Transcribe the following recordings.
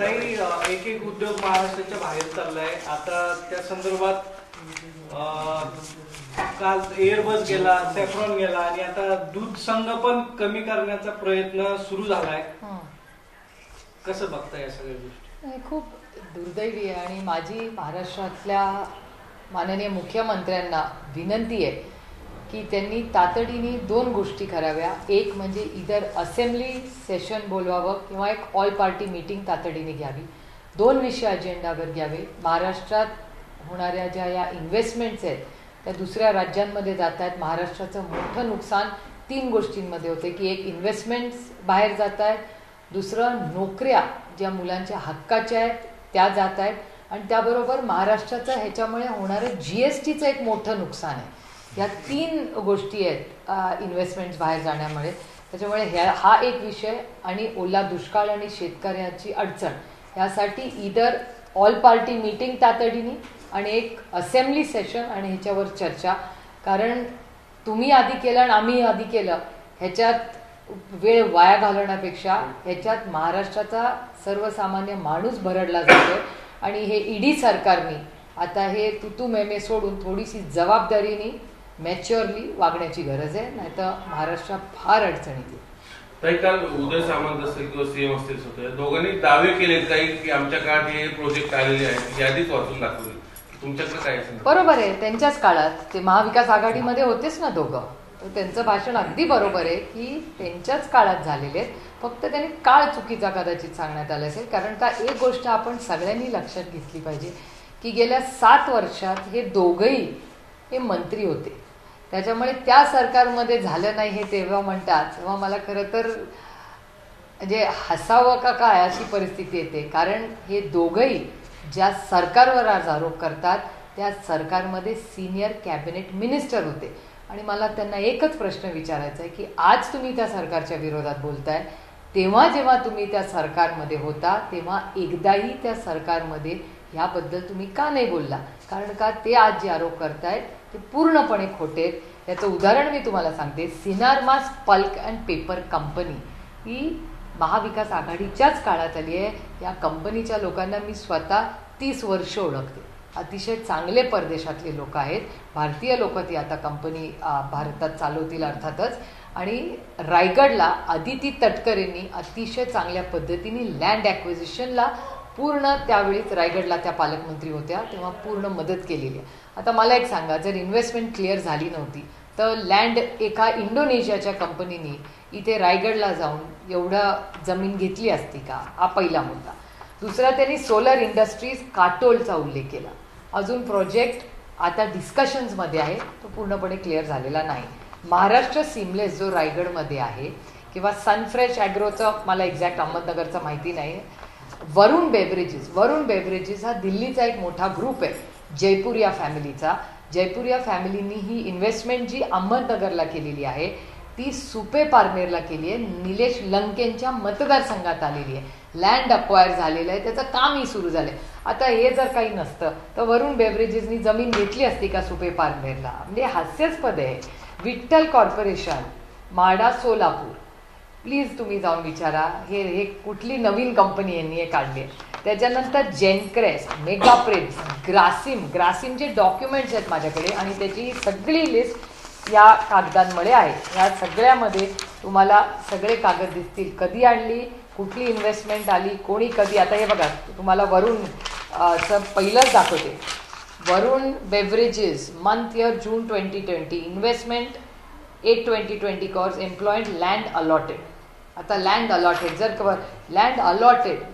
ताई, एक एक उद्योग महाराष्ट्राच्या बाहेर चाललाय आता. त्या संदर्भात काल एअरबस गेला, सॅफ्रॉन गेला आणि आता दूध संघ पण कमी करण्याचा प्रयत्न सुरू झालाय. कसं बघता या सगळ्या गोष्टी? खूप दुर्दैवी आहे आणि माझी महाराष्ट्रातल्या माननीय मुख्यमंत्र्यांना विनंती आहे की त्यांनी तातडीने दोन गोष्टी कराव्या. एक म्हणजे इधर असेंब्ली सेशन बोलवावं किंवा एक ऑल पार्टी मीटिंग तातडीने घ्यावी. दोन विषय अजेंडावर घ्यावे. महाराष्ट्रात होणाऱ्या ज्या या इन्व्हेस्टमेंट्स आहेत त्या दुसऱ्या राज्यांमध्ये जात आहेत. महाराष्ट्राचं मोठं नुकसान तीन गोष्टींमध्ये होते की एक इन्व्हेस्टमेंट्स बाहेर जात आहेत, दुसरं नोकऱ्या ज्या मुलांच्या हक्काच्या आहेत त्या जात आहेत आणि त्याबरोबर महाराष्ट्राचं ह्याच्यामुळे होणारं GSTचं एक मोठं नुकसान आहे. ह्या तीन गोष्टी आहेत इन्व्हेस्टमेंट्स बाहेर जाण्यामुळे. त्याच्यामुळे हा एक विषय आणि ओला दुष्काळ आणि शेतकऱ्यांची अडचण यासाठी इधर ऑल पार्टी मीटिंग तातडीने आणि एक असेंब्ली सेशन आणि ह्याच्यावर चर्चा. कारण तुम्ही आधी केलं आणि आम्ही आधी केलं ह्याच्यात वेळ वाया घालवण्यापेक्षा ह्याच्यात महाराष्ट्राचा सर्वसामान्य माणूस भरडला जातो आणि हे ईडी सरकारने आता हे तुतू मेमे सोडून थोडीशी जबाबदारीने मॅच्युअरली वागण्याची गरज आहे, नाहीतर महाराष्ट्रात फार अडचणीत येईल. ताई, काल उदय सामंत असेल किंवा सीएम असतील होते, दोघांनी दावे केले काही की आमच्या काळात हे प्रोजेक्ट आलेले आहेत, यादीच वाचून दाखवली. तुमच्याकडे काय? बरोबर आहे, त्यांच्याच काळात ते महाविकास आघाडीमध्ये होतेच ना दोघं, तर त्यांचं भाषण अगदी बरोबर आहे की त्यांच्याच काळात झालेले आहेत. फक्त त्यांनी काळ चुकीचा कदाचित सांगण्यात आला असेल. कारण का एक गोष्ट आपण सगळ्यांनी लक्षात घेतली पाहिजे की गेल्या 7 वर्षात हे दोघंही हे मंत्री होते. त्याच्यामुळे त्या सरकारमध्ये झालं नाही हे तेव्हा म्हणतात तेव्हा मला खरं तर म्हणजे हसावं का काय अशी परिस्थिती येते. कारण हे दोघंही ज्या सरकारवर आज आरोप करतात त्या सरकारमध्ये सिनियर कॅबिनेट मिनिस्टर होते आणि मला त्यांना एकच प्रश्न विचारायचा आहे की आज तुम्ही त्या सरकारच्या विरोधात बोलताय, तेव्हा जेव्हा तुम्ही त्या सरकारमध्ये होता तेव्हा एकदाही त्या सरकारमध्ये ह्याबद्दल तुम्ही का नाही बोलला? कारण का ते आज जे आरोप करतायत ते पूर्णपणे खोटे आहेत. याचं उदाहरण मी तुम्हाला सांगते. सिनारमास पल्क अँड पेपर कंपनी ही महाविकास आघाडीच्याच काळात आली आहे. या कंपनीच्या लोकांना मी स्वतः 30 वर्ष ओळखते. अतिशय चांगले परदेशातले लोक आहेत. भारतीय लोक ती आता कंपनी भारतात चालवतील अर्थातच. आणि रायगडला अदिती तटकरेंनी अतिशय चांगल्या पद्धतीने लँड ॲक्विजिशनला पूर्ण त्यावेळीच रायगडला त्या पालकमंत्री होत्या तेव्हा पूर्ण मदत केलेली आहे. आता मला एक सांगा, जर इन्व्हेस्टमेंट क्लिअर झाली नव्हती तर लँड एका इंडोनेशियाच्या कंपनीने इथे रायगडला जाऊन एवढं जमीन घेतली असती का? हा पहिला मुद्दा. दुसरा, त्यांनी सोलर इंडस्ट्रीज काटोलचा उल्लेख केला. अजून प्रोजेक्ट आता डिस्कशन्समध्ये आहे, तो पूर्णपणे क्लिअर झालेला नाही. महाराष्ट्र सिमलेस जो रायगडमध्ये आहे किंवा सनफ्रेश ॲग्रोचं मला एक्झॅक्ट अहमदनगरचं माहिती नाही. वरुण बेव्हरेजेस हा दिल्लीचा एक मोठा ग्रुप आहे जयपुरिया फॅमिलीचा. जयपुरिया फॅमिलीनी ही इन्व्हेस्टमेंट जी अहमदनगरला केलेली आहे ती सुपे पारनेरला केली आहे. निलेश लंकेंच्या मतदारसंघात आलेली आहे. लँड अक्वायर झालेलं आहे, त्याचं कामही सुरू झालं आहे. आता हे जर काही नसतं तर वरुण बेव्हरेजेसनी जमीन घेतली असती का सुपे पारनेरला? म्हणजे हास्यास्पद आहे. विठ्ठल कॉर्पोरेशन माडा सोलापूर, प्लीज तुम्ही जाऊन विचारा हे कुठली नवीन कंपनी यांनी हे काढली आहे. त्याच्यानंतर जेनक्रेस्ट, मेगाप्रेम्स, ग्रासिमचे डॉक्युमेंट्स आहेत माझ्याकडे आणि त्याची सगळी लिस्ट या कागदांमध्ये आहे. या सगळ्यामध्ये तुम्हाला सगळे कागद दिसतील. कधी आणली, कुठली इन्व्हेस्टमेंट आली, कोणी कधी. आता हे बघा, तुम्हाला वरुण पहिलंच दाखवते. Varun beverages, month year June 2020, investment 8/2020 कॉर्स, एम्प्लॉईड, लँड अलॉटेड. आता लँड अलॉटेड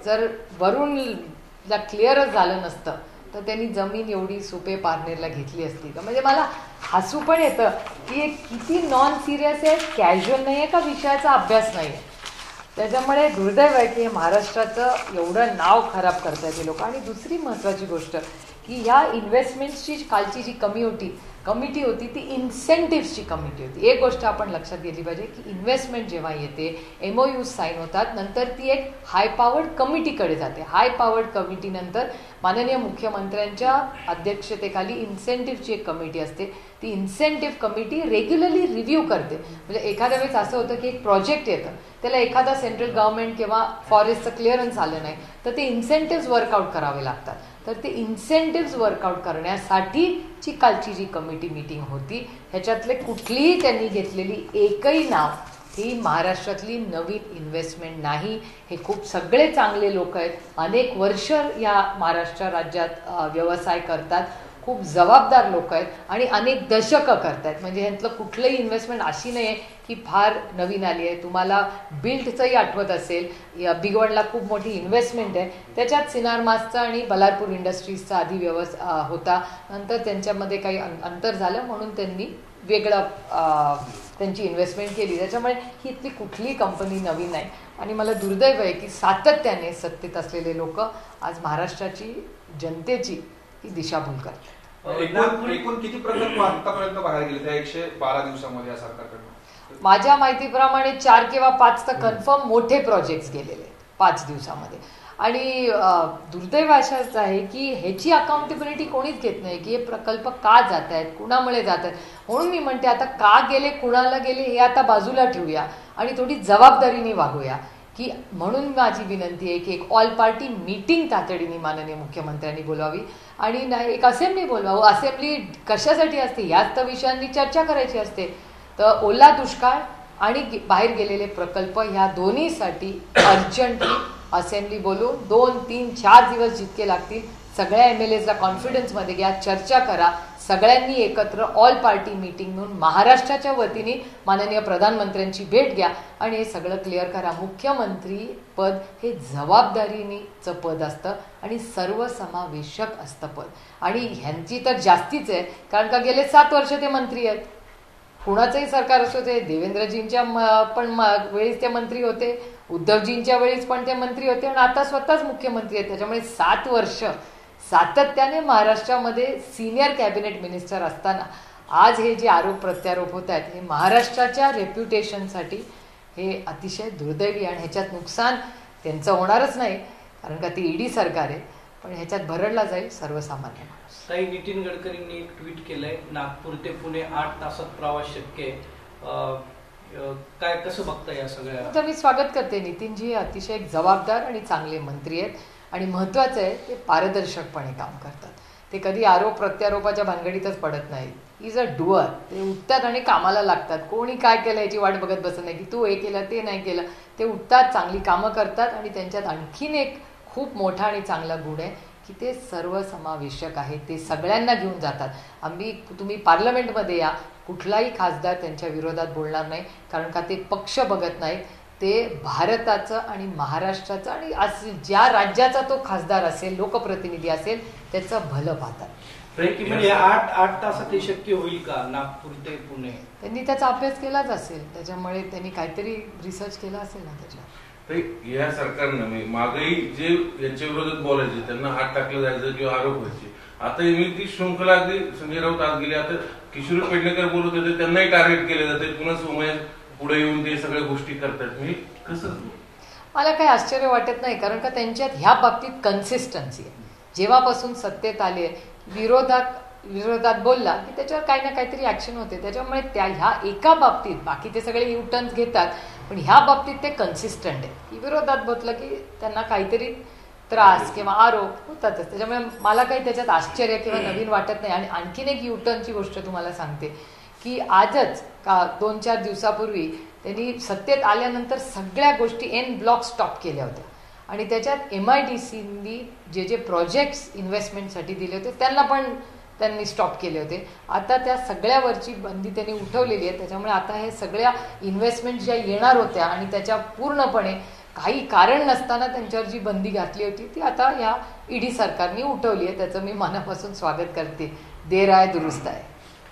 जर वरुणला क्लिअरच झालं नसतं तर त्यांनी जमीन एवढी सुपे पारनेरला घेतली असती का? म्हणजे मला हसू पण येतं की किती नॉन सिरियस आहे, कॅज्युअल नाही आहे का विषयाचा अभ्यास नाही आहे. त्याच्यामुळे दुर्दैव आहे की महाराष्ट्राचं एवढं नाव खराब करतायत हे लोक. आणि दुसरी महत्त्वाची गोष्ट की ह्या इन्व्हेस्टमेंट्सची कालची जी कमी होती कमिटी होती ती इन्सेंटिव्हची कमिटी होती. एक गोष्ट आपण लक्षात घेतली पाहिजे की इन्व्हेस्टमेंट जेव्हा येते MOU साईन होतात, नंतर ती एक हाय पॉवर्ड कमिटीकडे जाते. हाय पॉवर्ड कमिटीनंतर माननीय मुख्यमंत्र्यांच्या अध्यक्षतेखाली इन्सेंटिव्हची एक कमिटी असते. ती इन्सेंटिव्ह कमिटी रेग्युलरली रिव्ह्यू करते. म्हणजे एखाद्या वेळेस असं होतं की एक प्रोजेक्ट येतं, त्याला एखादा सेंट्रल गव्हर्नमेंट किंवा फॉरेस्टचं क्लिअरन्स आलं नाही तर ते इन्सेंटिव्ह वर्कआउट करावे लागतात. तर ते इन्सेंटिव्ह वर्कआउट करण्यासाठीची कालची जी कमिटी मीटिंग होती, ह्याच्यातले कुठलीही त्यांनी घेतलेली एकही नाव ही महाराष्ट्रातली नवीन इन्व्हेस्टमेंट नाही. हे खूप सगळे चांगले लोक आहेत, अनेक वर्ष या महाराष्ट्र राज्यात व्यवसाय करतात, खूप जबाबदार लोक आहेत आणि अनेक दशकं करतात. म्हणजे ह्यांतलं कुठलंही इन्व्हेस्टमेंट अशी नाही आहे की फार नवीन आली आहे. तुम्हाला बिल्डचंही आठवत असेल, बिगवडला खूप मोठी इन्व्हेस्टमेंट आहे, त्याच्यात सिनार मासचा आणि बलारपूर इंडस्ट्रीजचा आधी होता. नंतर त्यांच्यामध्ये काही अंतर झालं म्हणून त्यांनी वेगळं त्यांची इन्व्हेस्टमेंट केली. त्याच्यामुळे ही इथली कुठलीही कंपनी नवीन नाही. आणि मला दुर्दैव आहे की सातत्याने सत्तेत असलेले लोक आज महाराष्ट्राची जनतेची ही दिशाभूल करतात. एकूण किती प्रकल्प आतापर्यंत बाहेर गेले त्या 112 दिवसामध्ये या सरकारकडून? माझ्या माहितीप्रमाणे 4 किंवा 5 तर कन्फर्म मोठे प्रोजेक्ट्स गेलेले आहेत 5 दिवसामध्ये. आणि दुर्दैव अशाच आहे की ह्याची अकाउंटेबिलिटी कोणीच घेत नाही की हे प्रकल्प का जात आहेत, कुणामुळे जात आहेत. म्हणून मी म्हणते आता का गेले, कुणाला गेले हे आता बाजूला ठेवूया आणि थोडी जबाबदारीने वागूया. की म्हणून माझी विनंती आहे की एक ऑल पार्टी मीटिंग तातडीने माननीय मुख्यमंत्र्यांनी बोलावी आणि नाही एक असेंब्ली बोलवावं. असेंब्ली कशासाठी असते, याच तर विषयांनी चर्चा करायची असते. तर ओला दुष्काळ आणि बाहेर गेलेले प्रकल्प ह्या दोन्हीसाठी अर्जंटली असेंब्ली बोलून 2, 3, 4 दिवस जितके लागतील सगळ्या MLAsला कॉन्फिडन्समध्ये घ्या, चर्चा करा, सगळ्यांनी एकत्र ऑल पार्टी मीटिंग म्हणून महाराष्ट्राच्या वतीने माननीय प्रधानमंत्र्यांची भेट घ्या आणि हे सगळं क्लिअर करा. मुख्यमंत्री पद हे जबाबदारीचं पद असतं आणि सर्वसमावेशक असतं पद. आणि ह्यांची तर जास्तीच आहे, कारण का गेले 7 वर्ष ते मंत्री आहेत. कुणाचंही सरकार असो, ते देवेंद्रजींच्या पण वेळीच ते मंत्री होते, उद्धवजींच्या वेळीच पण ते मंत्री होते आणि आता स्वतःच मुख्यमंत्री आहेत. त्याच्यामुळे 7 वर्ष सातत्याने महाराष्ट्रामध्ये सिनियर कॅबिनेट मिनिस्टर असताना आज हे जे आरोप प्रत्यारोप होत आहेत हे महाराष्ट्राच्या रेप्युटेशनसाठी हे अतिशय दुर्दैवी. आणि ह्याच्यात नुकसान त्यांचं होणारच नाही, कारण का ते ED सरकार आहे, पण ह्याच्यात भरडला जाईल सर्वसामान्य माणूस. ताई, नितीन गडकरींनी एक ट्विट केलंय, नागपूर ते पुणे 8 तासात प्रवास शक्य आहे. काय कसं बघता या सगळ्या? तर मी स्वागत करते. नितीनजी अतिशय एक जबाबदार आणि चांगले मंत्री आहेत आणि महत्त्वाचं आहे ते पारदर्शकपणे काम करतात. ते कधी आरोप प्रत्यारोपाच्या भानगडीतच पडत नाही. Is a doer. ते उठतात आणि कामाला लागतात. कोणी काय केलं याची वाट बघत बसत नाही की तू हे केलं ते नाही केलं. ते उठतात, चांगली कामं करतात आणि त्यांच्यात आणखीन एक खूप मोठा आणि चांगला गुण आहे की ते सर्वसमावेशक आहे. ते सगळ्यांना घेऊन जातात. तुम्ही पार्लमेंटमध्ये या, कुठलाही खासदार त्यांच्या विरोधात बोलणार नाही, कारण का ते पक्ष बघत नाहीत. ते भारताचं आणि महाराष्ट्राचं आणि ज्या राज्याचा तो खासदार असेल, लोकप्रतिनिधी असेल, त्याचं भलं पाहतात. म्हणजे 8 तासात हे शक्य होईल का नागपूर ते पुणे? त्यांनी त्याचा अभ्यास केलाच असेल, त्याच्यामुळे त्यांनी काहीतरी रिसर्च केला असेल ना त्याच्यावर. या सरकारनं मागही जे यांच्या विरोधात बोलायचे, त्यांना हात टाकलं जायचं किंवा आरोप व्हायचे, आता ती शृंखला अगदी संजय राऊत आज गेले, आता किशोर पेडणेकर बोलत होते, त्यांनाही टार्गेट केले जाते, पुन्हा सोमय्या पुढे येऊन ते सगळ्या गोष्टी करतात. मी कसं, मला काही आश्चर्य वाटत नाही, कारण का त्यांच्यात ह्या बाबतीत कन्सिस्टन्सी आहे. जेव्हापासून सत्तेत आले, विरोधात बोलला की त्याच्यावर काही ना काहीतरी ऍक्शन होते. त्याच्यामुळे ह्या एका बाबतीत, बाकी ते सगळे युटर्न्स घेतात, पण ह्या बाबतीत ते कन्सिस्टंट आहे की विरोधात बोललं की त्यांना काहीतरी त्रास किंवा आरोप होतातच. त्याच्यामुळे मला काही त्याच्यात आश्चर्य किंवा नवीन वाटत नाही. आणि आणखीन एक युटर्नची गोष्ट तुम्हाला सांगते की आजच 2-4 दिवसापूर्वी त्यांनी सत्तेत आल्यानंतर सगळ्या गोष्टी एन ब्लॉक स्टॉप केल्या होत्या आणि त्याच्यात MIDCनी जे प्रोजेक्ट्स इन्व्हेस्टमेंटसाठी दिले होते त्यांना पण त्यांनी स्टॉप केले होते. आता त्या सगळ्यावरची बंदी त्यांनी उठवलेली आहे. त्याच्यामुळे आता हे सगळ्या इन्व्हेस्टमेंट ज्या येणार होत्या आणि त्याच्या पूर्णपणे काही कारण नसताना त्यांच्यावर जी बंदी घातली होती ती आता या ED सरकारने उठवली आहे. त्याचं मी मनापासून स्वागत करते. देर आहे दुरुस्त आहे.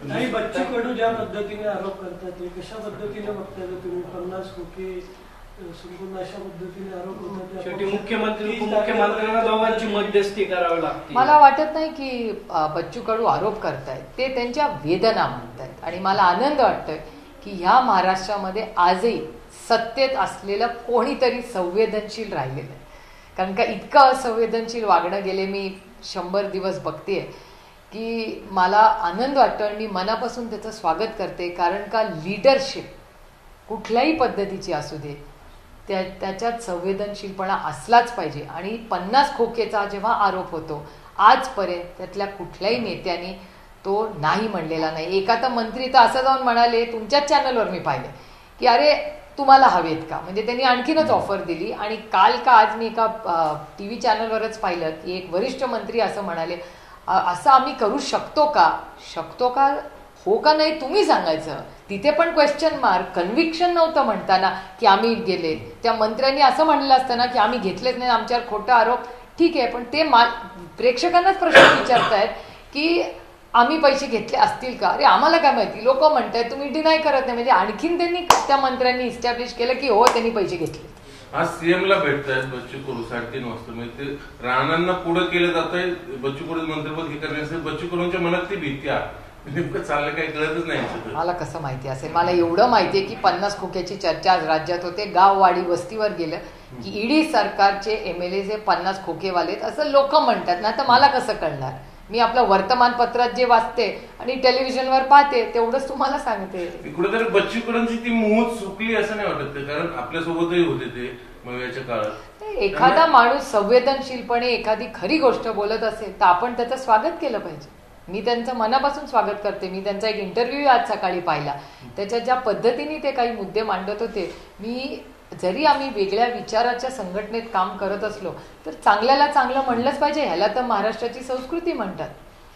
नाही, बच्चू कडू ज्या पद्धतीने आरोप करतात ते कशा पद्धतीने बघताय तुम्ही? 50 कोटी संपूर्ण अशा पद्धतीने आरोप होतात. शेवटी मुख्यमंत्री उपमुख्यमंत्र्यांना दोघांची मध्यस्थी करावी लागते. मला वाटत नाही की बच्चू कडू आरोप करतायत, ते त्यांच्या वेदना म्हणतायत. आणि मला आनंद वाटतोय की ह्या महाराष्ट्रामध्ये आजही सत्तेत असलेलं कोणीतरी संवेदनशील राहिलेलं आहे. कारण का इतकं असंवेदनशील वागणं गेले मी 100 दिवस बघतेय की मला आनंद वाटतो आणि मी मनापासून त्याचं स्वागत करते. कारण का लीडरशिप कुठल्याही पद्धतीची असू दे त्याच्यात संवेदनशीलपणा असलाच पाहिजे. आणि 50 खोकेचा जेव्हा आरोप होतो आजपर्यंत त्यातल्या कुठल्याही नेत्याने तो नाही म्हणलेला नाही. एका तर मंत्री तर असं जाऊन म्हणाले, तुमच्याच चॅनलवर मी पाहिले की अरे तुम्हाला हवेत का, म्हणजे त्यांनी आणखीनच ऑफर दिली. आणि काल का आज मी एका TV चॅनलवरच पाहिलं की एक वरिष्ठ मंत्री असं म्हणाले, असं आम्ही करू शकतो का हो का नाही तुम्ही सांगायचं. तिथे पण क्वेश्चन मार्क, कन्व्हिक्शन नव्हतं म्हणताना की आम्ही गेले. त्या मंत्र्यांनी असं म्हणलं असतं ना की आम्ही घेतलेच नाही, आमच्यावर खोटा आरोप, ठीक आहे. पण ते प्रेक्षकांनाच प्रश्न विचारतायत की आम्ही पैसे घेतले असतील का. अरे आम्हाला काय माहिती, लोक म्हणतायत तुम्ही डिनाय करत नाही. म्हणजे आणखीन त्यांनी त्या मंत्र्यांनी इस्टॅब्लिश केलं की हो त्यांनी पैसे घेतले. आज सीएम ला भेटतायत बच्चू कडू 3:30 वाजता. म्हणजे ते राणांना पुढे केलं जात आहे बच्चू कडू मंत्रिपद हे करण्यासाठी. बच्चू कडूंच्या मनात ती भीती आहे, नेमकं चाललं काही कळतच नाही. मला कसं माहिती असेल. मला एवढं माहितीये की 50 खोक्याची चर्चा आज राज्यात होते. गाववाडी वस्तीवर गेलं की ईडी सरकारचे MLA जे 50 खोकेवालेत असं लोक म्हणतात ना, तर मला कसं कळणार. मी आपलं वर्तमानपत्रात जे वाचते आणि टेलिव्हिजनवर पाहते तेवढंच तुम्हाला सांगते. कुठेतरी बच्चू कडूंची ती मूळ चुकली असं नाही वाटत, कारण आपल्यासोबतही होते ते मग काळात. एखादा माणूस संवेदनशीलपणे एखादी खरी गोष्ट बोलत असेल तर आपण त्याचं स्वागत केलं पाहिजे. मी त्यांचं मनापासून स्वागत करते. मी त्यांचा एक इंटरव्ह्यू आज सकाळी पाहिला, त्याच्यात ज्या पद्धतीने ते काही मुद्दे मांडत होते. जरी आम्ही वेगळ्या विचाराच्या संघटनेत काम करत असलो तर चांगल्याला चांगलं म्हणलंच पाहिजे. ह्याला तर महाराष्ट्राची संस्कृती म्हणतात.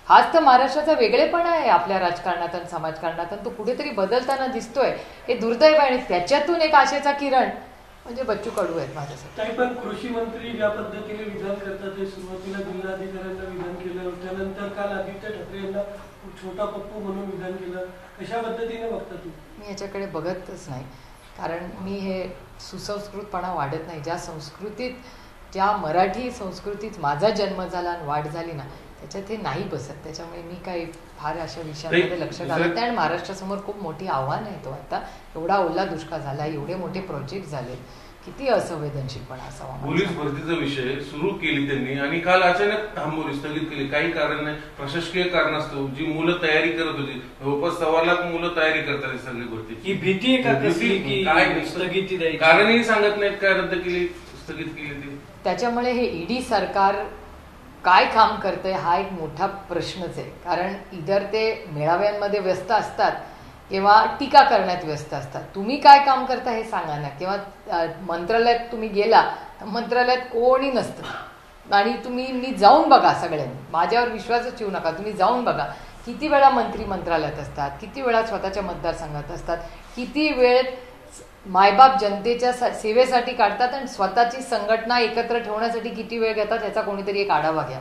हाच तर महाराष्ट्राचा वेगळेपणा आहे आपल्या राजकारणात आणि समाजकारणात. तो कुठेतरी बदलताना दिसतोय, हे दुर्दैव आहे. आणि त्याच्यातून एक आशेचा किरण म्हणजे बच्चू कडू आहेत माझ्यासाठी. पण कृषी मंत्री ज्या पद्धतीने विधान करतात ते सुरुवातीला जिल्हाधिकाऱ्यांना विधान केलं, त्यानंतर काल आदित्य ठाकरे यांना छोटा पप्पू म्हणून विधान केलं, कशा पद्धतीने बघता तू. मी याच्याकडे बघतच नाही, कारण मी हे सुसंस्कृतपणा वाढत नाही. ज्या मराठी संस्कृतीत माझा जन्म झाला आणि वाढ झाली ना, त्याच्यात हे नाही बसत. त्याच्यामुळे मी काही फार अशा विषयांमध्ये लक्ष घालत नाही. आणि महाराष्ट्रासमोर खूप मोठी आव्हान आहे तो. आता एवढा ओला दुष्काळ झाला, एवढे मोठे प्रोजेक्ट झाले, किती असंवेदनशीलपणा असावा. पोलीस भरतीचा विषय सुरू केली त्यांनी आणि काल अचानक थांबवली, स्थगित केली. काही कारण नाही, प्रशासकीय कारणास्तव. जी मुलं तयारी करत होती, जवळपास 1.25 लाख मुलं तयारी करतात सगळी गोष्टी. ही भीती आहे का कसली की काय स्थगिती द्यायची, कारणही सांगत नाहीत, काय रद्द केली, स्थगित केली ती. त्याच्यामुळे हे ईडी सरकार काय काम करतंय हा एक मोठा प्रश्नच आहे. कारण इतर ते मेळाव्यांमध्ये व्यस्त असतात किंवा टीका करण्यात व्यस्त असतात. तुम्ही काय काम करता हे सांगा ना. किंवा मंत्रालयात तुम्ही गेला तर मंत्रालयात कोणी नसतं आणि मी जाऊन बघा सगळ्यांनी, माझ्यावर विश्वासच ठेवू नका, तुम्ही जाऊन बघा किती वेळा मंत्री मंत्रालयात असतात, किती वेळा स्वतःच्या मतदारसंघात असतात, किती वेळ मायबाप जनतेच्या सेवेसाठी काढतात आणि स्वतःची संघटना एकत्र ठेवण्यासाठी किती वेळ घेतात याचा कोणीतरी एक आढावा घ्या.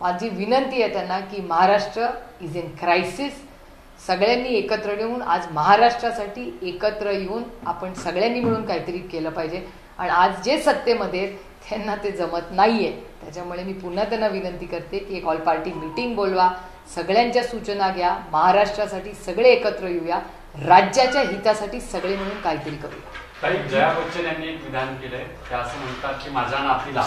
माझी विनंती आहे त्यांना की महाराष्ट्र इज इन क्रायसिस. सगळ्यांनी एकत्र येऊन आज महाराष्ट्रासाठी एकत्र येऊन आपण सगळ्यांनी मिळून काहीतरी केलं पाहिजे. आणि आज जे सत्तेमध्ये त्यांना ते जमत नाहीये. त्याच्यामुळे मी पुन्हा त्यांना विनंती करते की एक ऑल पार्टी मीटिंग बोलवा, सगळ्यांच्या सूचना घ्या, महाराष्ट्रासाठी सगळे एकत्र येऊया, राज्याच्या हितासाठी सगळे मिळून काहीतरी करूया. काही जया बच्चन यांनी एक विधान केलंय. त्या असं म्हणतात की माझ्या नातीला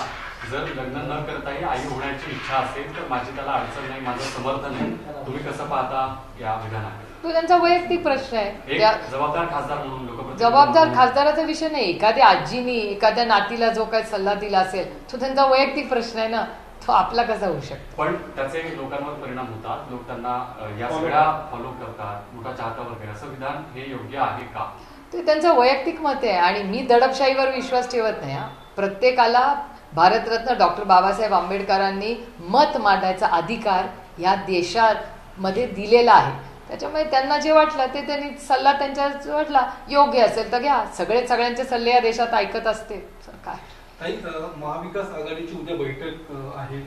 जर लग्न न करताही आई होण्याची इच्छा असेल तर माझी त्याला अडचण नाही, माझं समर्थन आहे. तुम्ही कसं पाहता या विधानाकडे? तो त्यांचा वैयक्तिक प्रश्न आहे. जबाबदार खासदार म्हणून लोक जबाबदार खासदाराचा विषय नाही. एखाद्या आजीनी एखाद्या नातीला जो काही सल्ला दिला असेल तो त्यांचा वैयक्तिक प्रश्न आहे ना, तो आपला कसा होऊ शकतो. पण त्याचे लोकांवर परिणाम होतात, लोक त्यांना या सगळ्या फॉलो करतात, मोठा चाहता वगैरे. असं विधान हे योग्य आहे का? ते त्यांचं वैयक्तिक मत आहे आणि मी दडपशाहीवर विश्वास ठेवत नाही. प्रत्येकाला भारतरत्न डॉक्टर बाबासाहेब आंबेडकरांनी मत मांडायचा अधिकार या देशामध्ये दिलेला आहे. त्याच्यामुळे त्यांना जे वाटलं ते त्यांनी सल्ला त्यांच्या वाटला योग्य असेल तर घ्या. सगळ्यांचे सल्ले या देशात ऐकत असते सरकार. काही महाविकास आघाडीची उद्या बैठक आहे,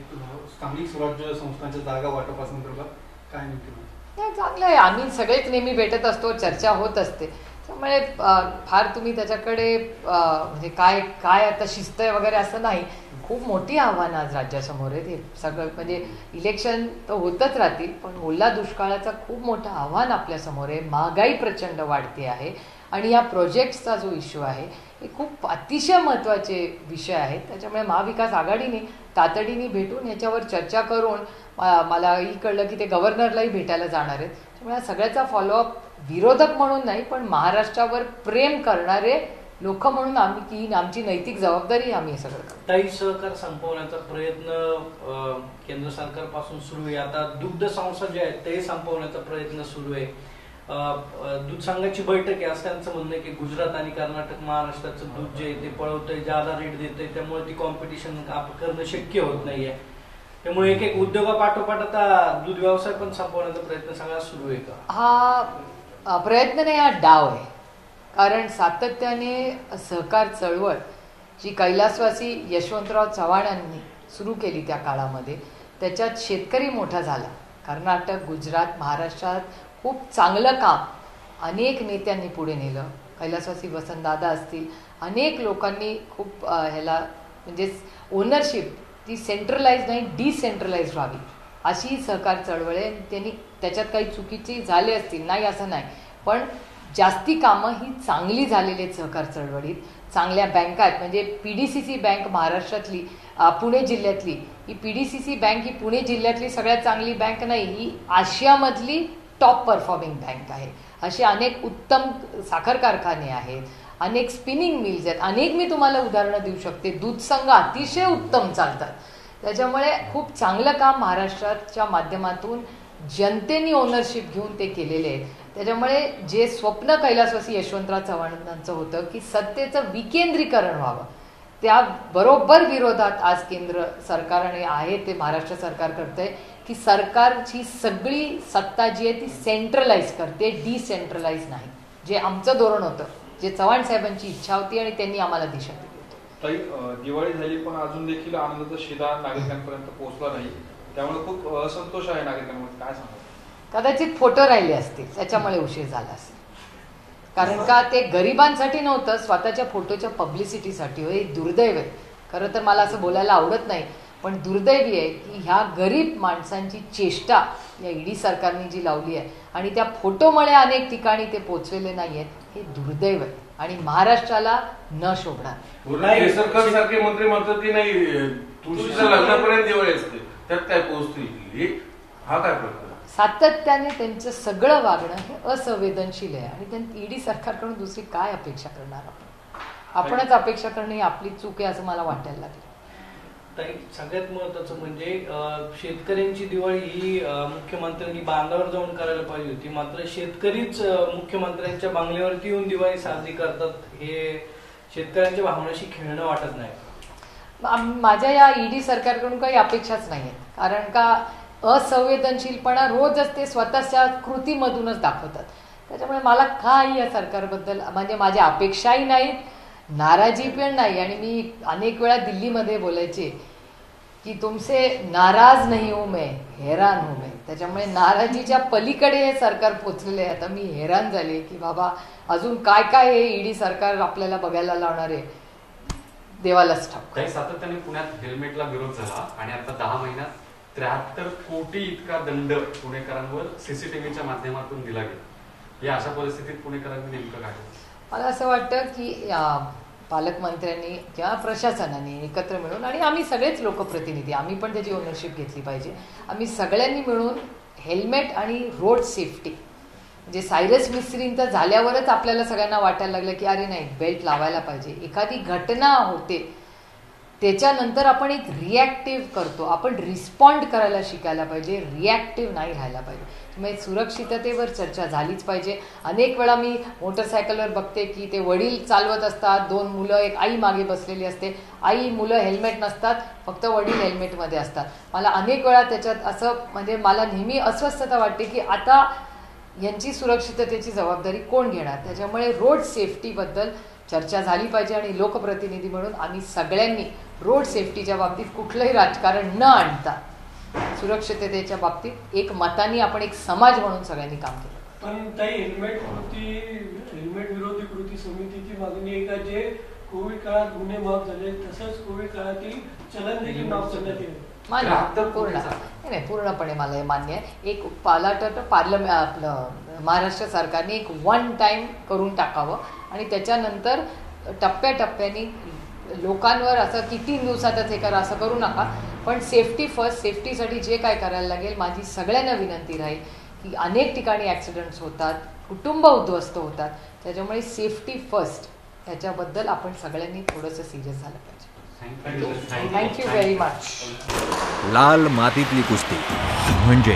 स्थानिक स्वराज्य संस्थांच्या जागा वाटपासंदर्भात काय नेमके? नाही, चांगलं आहे. आम्ही सगळेच नेहमी भेटत असतो, चर्चा होत असते. त्यामुळे फार तुम्ही त्याच्याकडे म्हणजे काय काय आता शिस्त आहे वगैरे असं नाही. खूप मोठी आव्हानं आज राज्यासमोर आहेत. हे सगळं म्हणजे इलेक्शन तर होतच राहतील, पण ओला दुष्काळाचं खूप मोठं आव्हान आपल्यासमोर आहे. महागाई प्रचंड वाढते आहे आणि या प्रोजेक्ट्सचा जो इश्यू आहे हे खूप अतिशय महत्त्वाचे विषय आहेत. त्याच्यामुळे महाविकास आघाडीने तातडीने भेटून याच्यावर चर्चा करून मलाही कळलं की ते गव्हर्नरलाही भेटायला जाणार आहेत. त्यामुळे सगळ्याचा फॉलोअप विरोधक म्हणून नाही, पण महाराष्ट्रावर प्रेम करणारे लोक म्हणून आमची नैतिक जबाबदारी आम्ही हे सगळं करतो. ताई, सहकार संपवण्याचा प्रयत्न केंद्र सरकारपासून सुरू आहे. आता दुग्ध संस्था जे आहेत ते संपवण्याचा प्रयत्न सुरू आहे. दूध संघाची बैठक आहे. असं त्यांचं म्हणणं आहे की गुजरात आणि कर्नाटक महाराष्ट्राचं दूध जे आहे ते पळवतंय, ज्यादा रेट देतंय, त्यामुळे ती कॉम्पिटिशन करणं शक्य होत नाहीये. त्यामुळे एक एक उद्योगापाठोपाठ आता दूध व्यवसाय पण संपवण्याचा प्रयत्न सगळा सुरू आहे का? हा प्रयत्न नाही, हा डाव आहे. कारण सातत्याने सहकार चळवळ जी कैलासवासी यशवंतराव चव्हाणांनी सुरू केली त्या काळामध्ये, त्याच्यात शेतकरी मोठा झाला. कर्नाटक, गुजरात, महाराष्ट्रात खूप चांगलं काम अनेक नेत्यांनी पुढे नेलं. कैलासवासी वसंतदादा असतील, अनेक लोकांनी खूप ह्याला म्हणजे ओनरशिप ती सेंट्रलाइज नाही डिसेंट्रलाइज व्हावी अशी सहकार चळवळ आहे. त्यांनी त्याच्यात काही चुकीची झाले असतील, नाही असं नाही, पण जास्ती कामं ही चांगली झालेली आहेत सहकार चळवळीत. चांगल्या बँका आहेत. म्हणजे PDCC बँक महाराष्ट्रातली, पुणे जिल्ह्यातली ही PDCC बँक ही पुणे जिल्ह्यातली सगळ्यात चांगली बँक नाही, ही आशियामधली टॉप परफॉर्मिंग बँक आहे. असे अनेक उत्तम साखर कारखाने आहेत, अनेक स्पिनिंग मिल्स आहेत, अनेक मी तुम्हाला उदाहरणं देऊ शकते. दूध संघ अतिशय उत्तम चालतात. त्याच्यामुळे खूप चांगलं काम महाराष्ट्राच्या माध्यमातून जनतेने ओनरशिप घेऊन ते केलेले आहे. त्याच्यामुळे जे स्वप्न कैलासवासी यशवंतराव चव्हाणांचं होतं की सत्तेचं विकेंद्रीकरण व्हावं, त्या बरोबर विरोधात आज केंद्र सरकारने आहे ते महाराष्ट्र सरकार करतंय की सरकारची सगळी सत्ता जी आहे ती सेंट्रलाइज करते, डिसेंट्रलाइज नाही. जे आमचं धोरण होतं, जे चव्हाण साहेबांची इच्छा होती आणि त्यांनी आम्हाला दिशा दिली होती. ताई, दिवाळी झाली पण अजून देखील आनंदाचा शिधा नागरिकांपर्यंत पोहोचला नाही, त्यामुळे खूप असंतोष आहे नागरिकांमध्ये. काय सांगा? कदाचित फोटो राहिले असतील, त्याच्यामुळे उशीर झाला असेल. कारण का ते गरिबांसाठी नव्हतं, स्वतःच्या फोटोच्या पब्लिसिटीसाठी. हे दुर्दैव आहे. खरं तर मला असं बोलायला आवडत नाही, पण दुर्दैवी आहे की ह्या गरीब माणसांची चेष्टा या ईडी सरकारने जी लावली आहे आणि त्या फोटोमुळे अनेक ठिकाणी ते पोचलेले नाही आहेत, हे दुर्दैव आहे आणि महाराष्ट्राला न शोभणार. केसरकर सारखे मंत्री म्हणतात की नाही तुळशीच्या लग्नापर्यंत दिवाळी असते, त्यात काय पोहोचतील, हा काय प्रकार? सातत्याने त्यांचं सगळं वागणं हे असंवेदनशील आहे आणि ईडी सरकारकडून दुसरी काय अपेक्षा करणार आपणच अपेक्षा करणं ही आपली चूक आहे असं मला वाटायला लागलं. ताई, सगळ्यात महत्वाचं म्हणजे शेतकऱ्यांची दिवाळी ही मुख्यमंत्र्यांनी बांधावर जाऊन करायला पाहिजे होती, मात्र शेतकरीच मुख्यमंत्र्यांच्या बंगल्यावरती येऊन दिवाळी साजरी करतात. हे शेतकऱ्यांच्या भावनाशी खेळणं वाटत नाही. माझ्या या ईडी सरकारकडून काही अपेक्षाच नाही आहेत. कारण का असंवेदनशीलपणा रोजच ते स्वतःच्या कृतीमधूनच दाखवतात. त्याच्यामुळे मला काही या सरकारबद्दल म्हणजे माझ्या अपेक्षाही नाहीत, नाराजी पण नाही. आणि मी अनेक वेळा दिल्लीमध्ये बोलायचे की तुमसे नाराज नाही हूं मैं, हैरान हूं मैं. त्याच्यामुळे नाराजीच्या पलीकडे हे सरकार पोचलेले आहे. आता मी हैरान झाले की बाबा अजून काय काय हे ईडी सरकार आपल्याला बघायला लावणार आहे, देवालाच ठाऊक. काही सातत्याने पुण्यात हेल्मेटला विरोध झाला आणि आता 10 महिन्यात 73 कोटी इतका दंड पुणेकरांवर सीसीटीव्हीच्या माध्यमातून दिला गेला. या अशा परिस्थितीत पुणेकरांनी नेमकं काय? मला असं वाटतं की पालकमंत्र्यांनी किंवा प्रशासनाने एकत्र मिळून आणि आम्ही सगळेच लोकप्रतिनिधी आम्ही पण त्याची ओनरशिप घेतली पाहिजे. आम्ही सगळ्यांनी मिळून हेल्मेट आणि रोड सेफ्टी म्हणजे सायरस मिस्त्रींचं झाल्यावरच आपल्याला सगळ्यांना वाटायला लागलं की अरे नाही बेल्ट लावायला पाहिजे. एखादी घटना होते त्याच्यानंतर आपण एक रिॲक्टिव्ह करतो, आपण रिस्पॉन्ड करायला शिकायला पाहिजे, रिॲक्टिव्ह नाही राहायला पाहिजे. त्यामुळे सुरक्षिततेवर चर्चा झालीच पाहिजे. अनेक वेळा मी मोटरसायकलवर बघते की ते वडील चालवत असतात, 2 मुलं, एक आई मागे बसलेली असते. आई मुलं हेल्मेट नसतात, फक्त वडील हेल्मेटमध्ये असतात. मला अनेक वेळा त्याच्यात असं म्हणजे मला नेहमी अस्वस्थता वाटते की आता यांची सुरक्षिततेची जबाबदारी कोण घेणार. त्याच्यामुळे रोड सेफ्टीबद्दल चर्चा झाली पाहिजे आणि लोकप्रतिनिधी म्हणून आम्ही सगळ्यांनी रोड सेफ्टीच्या बाबतीत कुठलंही राजकारण न आणता सुरक्षिततेच्या बाबतीत एक मताने आपण एक समाज म्हणून सगळ्यांनी काम केलं. पण ताई हेल्मेट विरोधी कृती समितीची मागणी आहे का जे कोविड काळात गुन्हे माफ झाले तसंच कोविड काळातील चलन देखील माफ करण्यात येईल. नाही पूर्णपणे मला हे मान्य आहे. एक पार्लमेंट आपलं महाराष्ट्र सरकारने एक वन टाइम करून टाकावं आणि त्याच्यानंतर टप्प्याटप्प्याने लोकांवर असं की 3 दिवसातच हे करा असं करू नका. पण सेफ्टी फर्स्ट, सेफ्टीसाठी जे काय करायला लागेल माझी सगळ्यांना विनंती राहील की अनेक ठिकाणी ॲक्सिडेंट्स होतात, कुटुंब उद्ध्वस्त होतात, त्याच्यामुळे सेफ्टी फर्स्ट ह्याच्याबद्दल आपण सगळ्यांनी थोडंसं सिरियस झालं पाहिजे. Thank you very much. लाल मातीतली कुस्ती म्हणजे